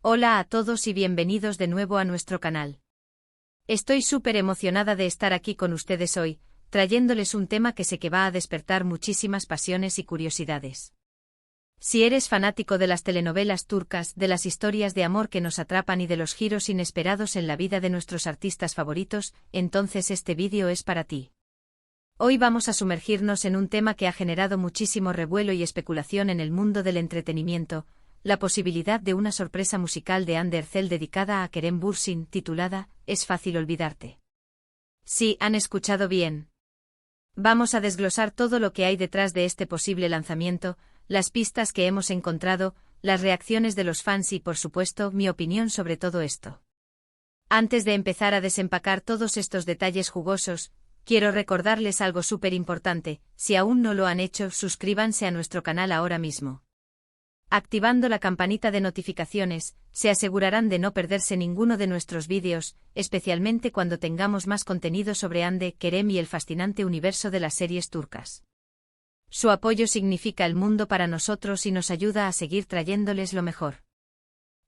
Hola a todos y bienvenidos de nuevo a nuestro canal. Estoy súper emocionada de estar aquí con ustedes hoy, trayéndoles un tema que sé que va a despertar muchísimas pasiones y curiosidades. Si eres fanático de las telenovelas turcas, de las historias de amor que nos atrapan y de los giros inesperados en la vida de nuestros artistas favoritos, entonces este vídeo es para ti. Hoy vamos a sumergirnos en un tema que ha generado muchísimo revuelo y especulación en el mundo del entretenimiento, la posibilidad de una sorpresa musical de Hande Erçel dedicada a Kerem Bürsin, titulada «Es fácil olvidarte». Sí, han escuchado bien. Vamos a desglosar todo lo que hay detrás de este posible lanzamiento, las pistas que hemos encontrado, las reacciones de los fans y, por supuesto, mi opinión sobre todo esto. Antes de empezar a desempacar todos estos detalles jugosos, quiero recordarles algo súper importante: si aún no lo han hecho, suscríbanse a nuestro canal ahora mismo. Activando la campanita de notificaciones, se asegurarán de no perderse ninguno de nuestros vídeos, especialmente cuando tengamos más contenido sobre Hande, Kerem y el fascinante universo de las series turcas. Su apoyo significa el mundo para nosotros y nos ayuda a seguir trayéndoles lo mejor.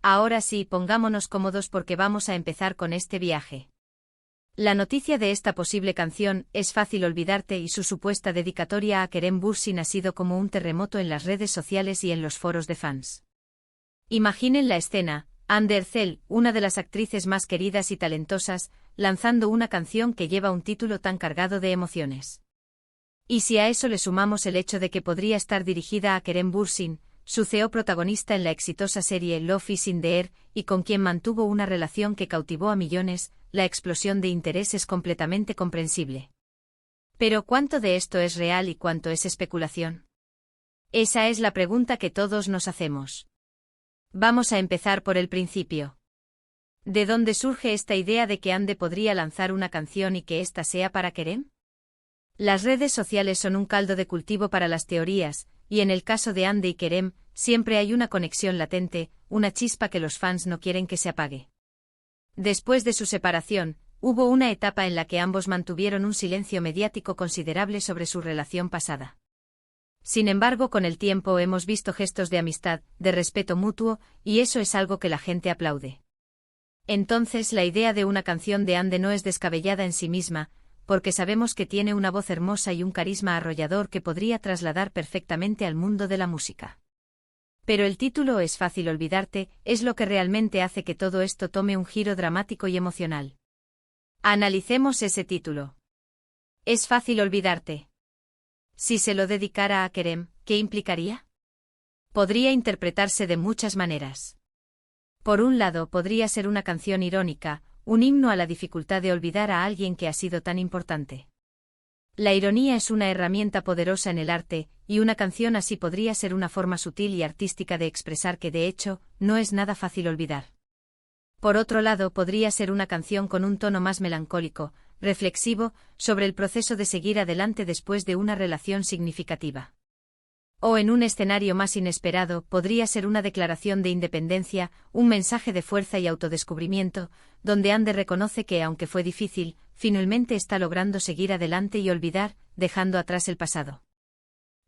Ahora sí, pongámonos cómodos porque vamos a empezar con este viaje. La noticia de esta posible canción, Es fácil olvidarte, y su supuesta dedicatoria a Kerem Bürsin ha sido como un terremoto en las redes sociales y en los foros de fans. Imaginen la escena: Hande Erçel, una de las actrices más queridas y talentosas, lanzando una canción que lleva un título tan cargado de emociones. Y si a eso le sumamos el hecho de que podría estar dirigida a Kerem Bürsin, su CEO protagonista en la exitosa serie Love is in the Air, y con quien mantuvo una relación que cautivó a millones, la explosión de interés es completamente comprensible. Pero ¿cuánto de esto es real y cuánto es especulación? Esa es la pregunta que todos nos hacemos. Vamos a empezar por el principio. ¿De dónde surge esta idea de que Hande podría lanzar una canción y que ésta sea para Kerem? Las redes sociales son un caldo de cultivo para las teorías, y en el caso de Hande y Kerem, siempre hay una conexión latente, una chispa que los fans no quieren que se apague. Después de su separación, hubo una etapa en la que ambos mantuvieron un silencio mediático considerable sobre su relación pasada. Sin embargo, con el tiempo hemos visto gestos de amistad, de respeto mutuo, y eso es algo que la gente aplaude. Entonces, la idea de una canción de Hande no es descabellada en sí misma, porque sabemos que tiene una voz hermosa y un carisma arrollador que podría trasladar perfectamente al mundo de la música. Pero el título Es fácil olvidarte es lo que realmente hace que todo esto tome un giro dramático y emocional. Analicemos ese título. Es fácil olvidarte. Si se lo dedicara a Kerem, ¿qué implicaría? Podría interpretarse de muchas maneras. Por un lado, podría ser una canción irónica, un himno a la dificultad de olvidar a alguien que ha sido tan importante. La ironía es una herramienta poderosa en el arte, y una canción así podría ser una forma sutil y artística de expresar que, de hecho, no es nada fácil olvidar. Por otro lado, podría ser una canción con un tono más melancólico, reflexivo, sobre el proceso de seguir adelante después de una relación significativa. O en un escenario más inesperado, podría ser una declaración de independencia, un mensaje de fuerza y autodescubrimiento, donde Hande reconoce que, aunque fue difícil, finalmente está logrando seguir adelante y olvidar, dejando atrás el pasado.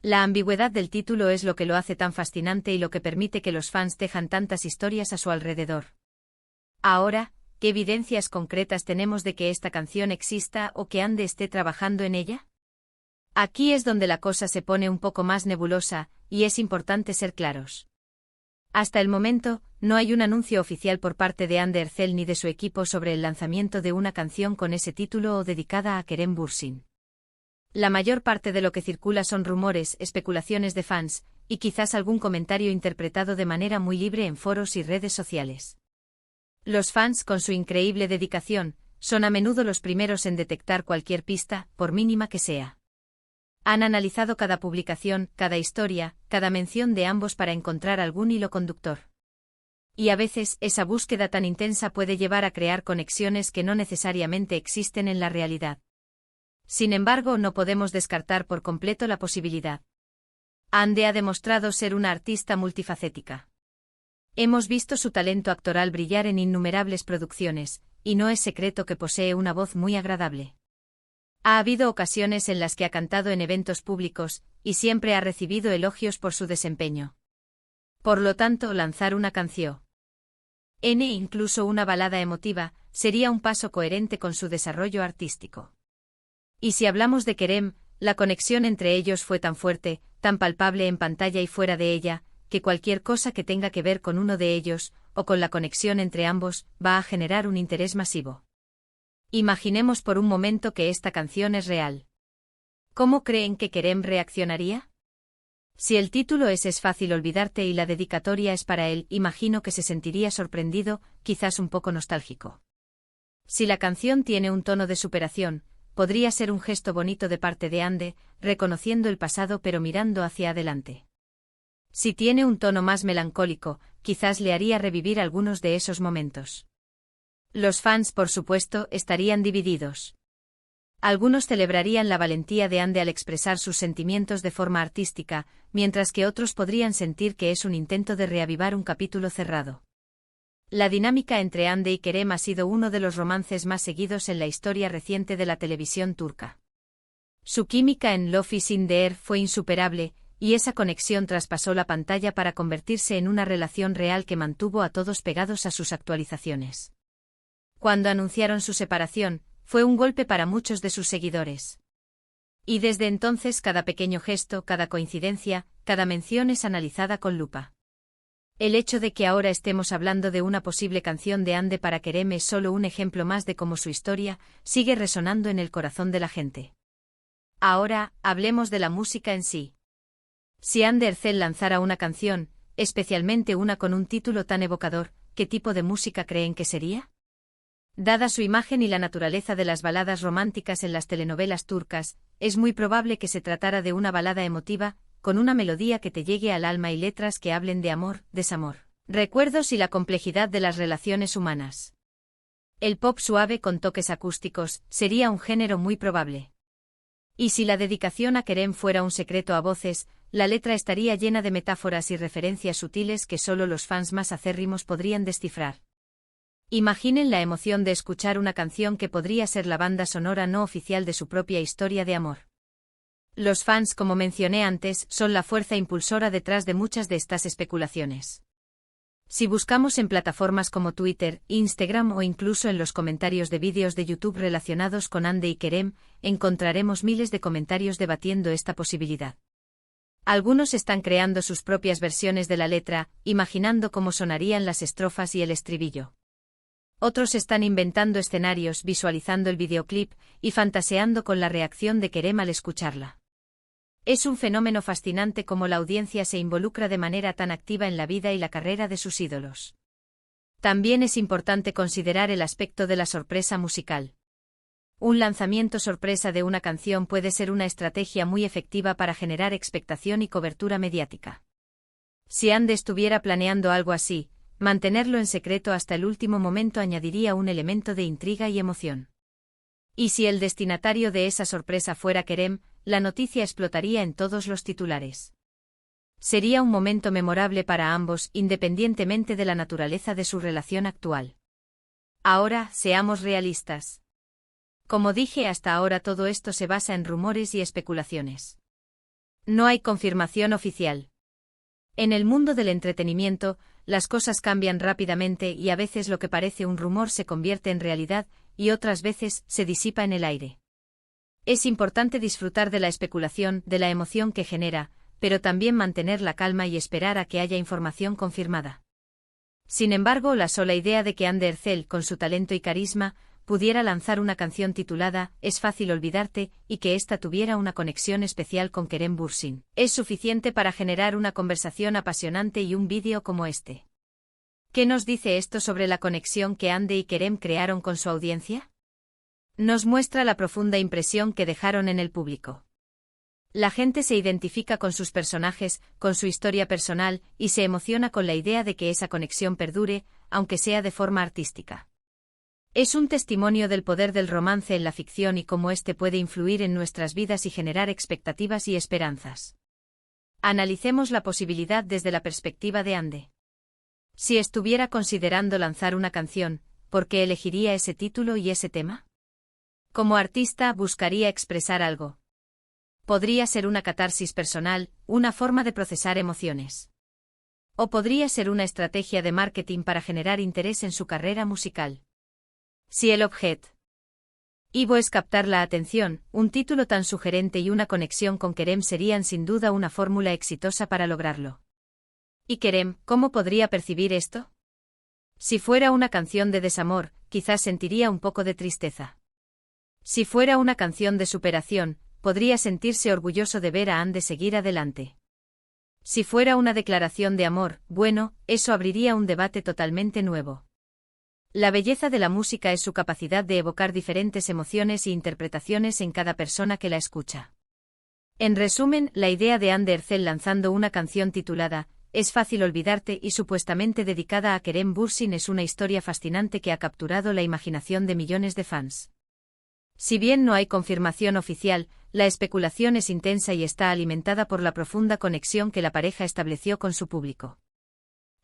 La ambigüedad del título es lo que lo hace tan fascinante y lo que permite que los fans tejan tantas historias a su alrededor. Ahora, ¿qué evidencias concretas tenemos de que esta canción exista o que Hande esté trabajando en ella? Aquí es donde la cosa se pone un poco más nebulosa, y es importante ser claros. Hasta el momento, no hay un anuncio oficial por parte de Hande Erçel ni de su equipo sobre el lanzamiento de una canción con ese título o dedicada a Kerem Bürsin. La mayor parte de lo que circula son rumores, especulaciones de fans, y quizás algún comentario interpretado de manera muy libre en foros y redes sociales. Los fans, con su increíble dedicación, son a menudo los primeros en detectar cualquier pista, por mínima que sea. Han analizado cada publicación, cada historia, cada mención de ambos para encontrar algún hilo conductor. Y a veces, esa búsqueda tan intensa puede llevar a crear conexiones que no necesariamente existen en la realidad. Sin embargo, no podemos descartar por completo la posibilidad. Hande ha demostrado ser una artista multifacética. Hemos visto su talento actoral brillar en innumerables producciones, y no es secreto que posee una voz muy agradable. Ha habido ocasiones en las que ha cantado en eventos públicos, y siempre ha recibido elogios por su desempeño. Por lo tanto, lanzar una canción Incluso una balada emotiva, sería un paso coherente con su desarrollo artístico. Y si hablamos de Kerem, la conexión entre ellos fue tan fuerte, tan palpable en pantalla y fuera de ella, que cualquier cosa que tenga que ver con uno de ellos, o con la conexión entre ambos, va a generar un interés masivo. Imaginemos por un momento que esta canción es real. ¿Cómo creen que Kerem reaccionaría? Si el título Es fácil olvidarte y la dedicatoria es para él, imagino que se sentiría sorprendido, quizás un poco nostálgico. Si la canción tiene un tono de superación, podría ser un gesto bonito de parte de Ande, reconociendo el pasado pero mirando hacia adelante. Si tiene un tono más melancólico, quizás le haría revivir algunos de esos momentos. Los fans, por supuesto, estarían divididos. Algunos celebrarían la valentía de Ande al expresar sus sentimientos de forma artística, mientras que otros podrían sentir que es un intento de reavivar un capítulo cerrado. La dinámica entre Ande y Kerem ha sido uno de los romances más seguidos en la historia reciente de la televisión turca. Su química en Love is in the Air fue insuperable, y esa conexión traspasó la pantalla para convertirse en una relación real que mantuvo a todos pegados a sus actualizaciones. Cuando anunciaron su separación, fue un golpe para muchos de sus seguidores. Y desde entonces cada pequeño gesto, cada coincidencia, cada mención es analizada con lupa. El hecho de que ahora estemos hablando de una posible canción de Ande para Kerem es solo un ejemplo más de cómo su historia sigue resonando en el corazón de la gente. Ahora, hablemos de la música en sí. Si Ande Erçel lanzara una canción, especialmente una con un título tan evocador, ¿qué tipo de música creen que sería? Dada su imagen y la naturaleza de las baladas románticas en las telenovelas turcas, es muy probable que se tratara de una balada emotiva, con una melodía que te llegue al alma y letras que hablen de amor, desamor, recuerdos y la complejidad de las relaciones humanas. El pop suave con toques acústicos sería un género muy probable. Y si la dedicación a Kerem fuera un secreto a voces, la letra estaría llena de metáforas y referencias sutiles que solo los fans más acérrimos podrían descifrar. Imaginen la emoción de escuchar una canción que podría ser la banda sonora no oficial de su propia historia de amor. Los fans, como mencioné antes, son la fuerza impulsora detrás de muchas de estas especulaciones. Si buscamos en plataformas como Twitter, Instagram o incluso en los comentarios de vídeos de YouTube relacionados con Ande y Kerem, encontraremos miles de comentarios debatiendo esta posibilidad. Algunos están creando sus propias versiones de la letra, imaginando cómo sonarían las estrofas y el estribillo. Otros están inventando escenarios, visualizando el videoclip y fantaseando con la reacción de Kerem al escucharla. Es un fenómeno fascinante cómo la audiencia se involucra de manera tan activa en la vida y la carrera de sus ídolos. También es importante considerar el aspecto de la sorpresa musical. Un lanzamiento sorpresa de una canción puede ser una estrategia muy efectiva para generar expectación y cobertura mediática. Si Ande estuviera planeando algo así, mantenerlo en secreto hasta el último momento añadiría un elemento de intriga y emoción. Y si el destinatario de esa sorpresa fuera Kerem, la noticia explotaría en todos los titulares. Sería un momento memorable para ambos, independientemente de la naturaleza de su relación actual. Ahora, seamos realistas. Como dije, hasta ahora todo esto se basa en rumores y especulaciones. No hay confirmación oficial. En el mundo del entretenimiento, las cosas cambian rápidamente y a veces lo que parece un rumor se convierte en realidad y otras veces se disipa en el aire. Es importante disfrutar de la especulación, de la emoción que genera, pero también mantener la calma y esperar a que haya información confirmada. Sin embargo, la sola idea de que Ande Erçel, con su talento y carisma, pudiera lanzar una canción titulada Es fácil olvidarte y que ésta tuviera una conexión especial con Kerem Bürsin, es suficiente para generar una conversación apasionante y un vídeo como este. ¿Qué nos dice esto sobre la conexión que Ande y Kerem crearon con su audiencia? Nos muestra la profunda impresión que dejaron en el público. La gente se identifica con sus personajes, con su historia personal, y se emociona con la idea de que esa conexión perdure, aunque sea de forma artística. Es un testimonio del poder del romance en la ficción y cómo éste puede influir en nuestras vidas y generar expectativas y esperanzas. Analicemos la posibilidad desde la perspectiva de Ande. Si estuviera considerando lanzar una canción, ¿por qué elegiría ese título y ese tema? Como artista, buscaría expresar algo. Podría ser una catarsis personal, una forma de procesar emociones. O podría ser una estrategia de marketing para generar interés en su carrera musical. Si el objetivo es captar la atención, un título tan sugerente y una conexión con Kerem serían sin duda una fórmula exitosa para lograrlo. ¿Y Kerem, cómo podría percibir esto? Si fuera una canción de desamor, quizás sentiría un poco de tristeza. Si fuera una canción de superación, podría sentirse orgulloso de ver a Ande seguir adelante. Si fuera una declaración de amor, bueno, eso abriría un debate totalmente nuevo. La belleza de la música es su capacidad de evocar diferentes emociones y interpretaciones en cada persona que la escucha. En resumen, la idea de Ande Erçel lanzando una canción titulada Es fácil olvidarte y supuestamente dedicada a Kerem Bürsin es una historia fascinante que ha capturado la imaginación de millones de fans. Si bien no hay confirmación oficial, la especulación es intensa y está alimentada por la profunda conexión que la pareja estableció con su público.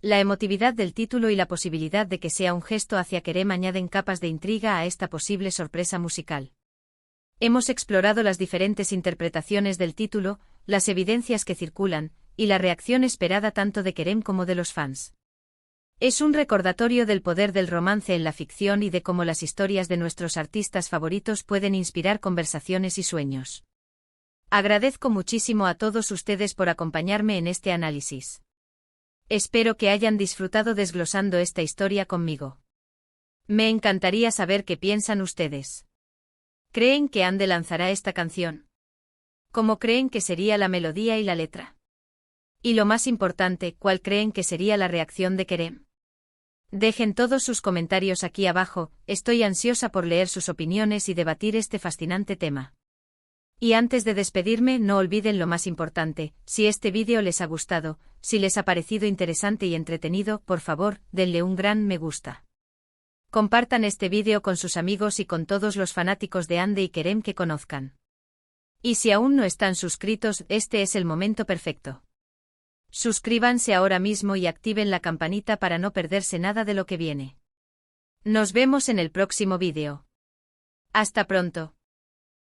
La emotividad del título y la posibilidad de que sea un gesto hacia Kerem añaden capas de intriga a esta posible sorpresa musical. Hemos explorado las diferentes interpretaciones del título, las evidencias que circulan, y la reacción esperada tanto de Kerem como de los fans. Es un recordatorio del poder del romance en la ficción y de cómo las historias de nuestros artistas favoritos pueden inspirar conversaciones y sueños. Agradezco muchísimo a todos ustedes por acompañarme en este análisis. Espero que hayan disfrutado desglosando esta historia conmigo. Me encantaría saber qué piensan ustedes. ¿Creen que Ande lanzará esta canción? ¿Cómo creen que sería la melodía y la letra? Y lo más importante, ¿cuál creen que sería la reacción de Kerem? Dejen todos sus comentarios aquí abajo, estoy ansiosa por leer sus opiniones y debatir este fascinante tema. Y antes de despedirme, no olviden lo más importante, si este vídeo les ha gustado, si les ha parecido interesante y entretenido, por favor, denle un gran me gusta. Compartan este vídeo con sus amigos y con todos los fanáticos de Ande y Kerem que conozcan. Y si aún no están suscritos, este es el momento perfecto. Suscríbanse ahora mismo y activen la campanita para no perderse nada de lo que viene. Nos vemos en el próximo vídeo. Hasta pronto.